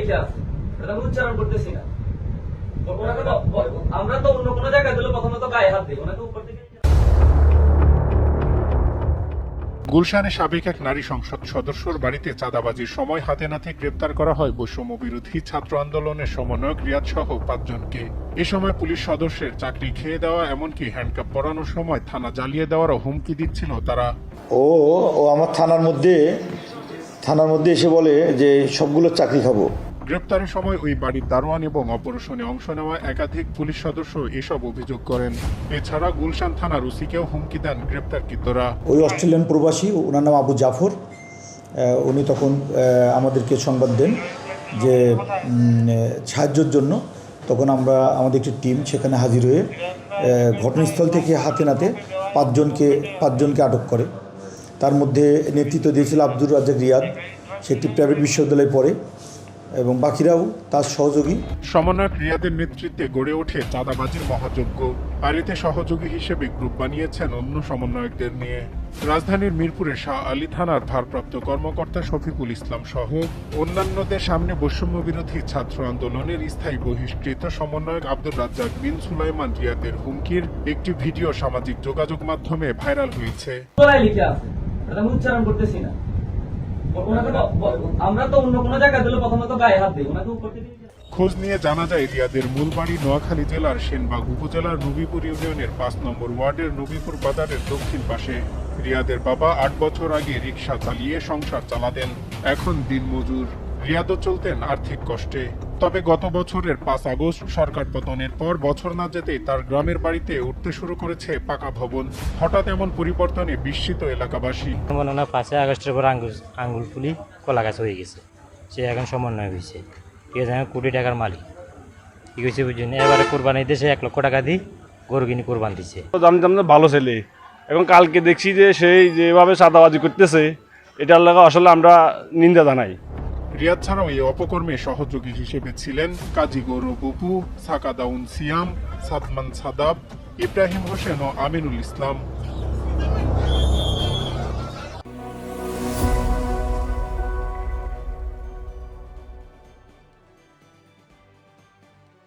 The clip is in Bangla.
লিখে আছে, এটা আমি উচ্চারণ করতেছি না। আমরা তো অন্য কোনো জায়গায় দিলে প্রথমে তো গায়ে হাত দিই, ওনাকে উপর থেকে। গুলশানে সাবেক এক নারী সংসদ সদস্যর বাড়িতে চাঁদাবাজির সময় হাতে নাতে গ্রেপ্তার করা হয় বৈষম্য বিরোধী ছাত্র আন্দোলনের সমন্বয়ক রিয়াদ সহ ৫ জনকে। এ সময় পুলিশ সদস্যের চাকরি খেয়ে দেওয়া, এমনকি হ্যান্ডকাপ পরানোর সময় থানা জ্বালিয়ে দেওয়ারও হুমকি দিচ্ছিল তারা। ও আমার থানার মধ্যে এসে বলে যে সবগুলো চাকরি খাবো। গ্রেপ্তারের সময় ওই বাড়ির দারোয়ান এবং অপারেশনে অংশ নেওয়া একাধিক পুলিশ সদস্য এসব অভিযোগ করেন। এছাড়া গুলশান থানার ওসিকেও হুমকি দেন গ্রেপ্তারকৃতরা। ওই অস্ট্রেলিয়ান প্রবাসী, ওনার নাম আবু জাফর, উনি তখন আমাদেরকে সংবাদ দেন যে সাহায্যের জন্য। তখন আমাদের একটি টিম সেখানে হাজির হয়ে ঘটনাস্থল থেকে হাতে নাতে পাঁচজনকে আটক করে। তার মধ্যে নেতৃত্ব দিয়েছিল আব্দুর রাজ্জাক রিয়াদ, সে একটি প্রাইভেট বিশ্ববিদ্যালয়ে পড়ে, এবং বাকিরাও তার সহযোগী। সমন্বয়ক রিয়াদের নেতৃত্বে গড়ে ওঠে চাঁদাবাজির মহাযজ্ঞ। আর এতে সহযোগী হিসেবে গ্রুপ বানিয়েছেন অন্য সমন্বয়কদের নিয়ে। রাজধানীর মিরপুরের শাহ আলী থানার ভারপ্রাপ্ত কর্মকর্তা শফিকুল ইসলাম সহ অন্যান্যদের সামনে বৈষম্য বিরোধী ছাত্র আন্দোলনের স্থায়ী বহিষ্কৃত সমন্বয়ক আব্দুর রাজ্জাক বিন সুলাইমান রিয়াদের হুমকির একটি ভিডিও সামাজিক যোগাযোগ মাধ্যমে ভাইরাল হয়েছে। লিখে আছে, এটা আমি উচ্চারণ করতেছি না। আমরা তো অন্য কোনো জায়গায় দিলে প্রথমে তো গায়ে হাত দিই, ওনাকে উপর থেকে। খোঁজ নিয়ে জানা যায় রিয়াদের মূল বাড়ি নোয়াখালী জেলার সেনবাগ উপজেলার নবীপুর ইউনিয়নের ৫ নম্বর ওয়ার্ডের নবীপুর বাজারের দক্ষিণ পাশে। রিয়াদের বাবা ৮ বছর আগে রিকশা চালিয়ে সংসার চালাতেন, এখন দিনমজুর। রিয়াদও চলতেন আর্থিক কষ্টে। তবে গত বছরের ৫ আগস্ট সরকার পতনের পর বছর না যেতেই তার গ্রামের বাড়িতে উঠতে শুরু করেছে পাকা ভবন। হঠাৎ এমন পরিবর্তনে বিস্মিত এলাকাবাসী। মনে হয় ৫ আগস্টের পর আঙ্গুল ফুলি কলা গাছ হয়ে গেছে, সে এখন সমন্বয় হয়েছে। ঠিক আছে, আমি কোটি টাকার মালিক। ঠিক আছে, বুঝছেন। এবারে কোরবানি দিয়েছে ১ লক্ষ টাকা দিয়ে গরু কিনে কোরবান দিচ্ছে। জানতাম না ভালো ছেলে, এখন কালকে দেখছি যে সেই যেভাবে চাঁদাবাজি করতেছে, এটার লাগা আসলে আমরা নিন্দা জানাই। রিয়াদ ছাড়াও এই অপকর্মে সহযোগী হিসেবে ছিলেন কাজী গৌরব অপু, সাকাদাউন সিয়াম, সাদমান সাদাব, ইব্রাহিম হোসেন ও আমিনুল ইসলাম।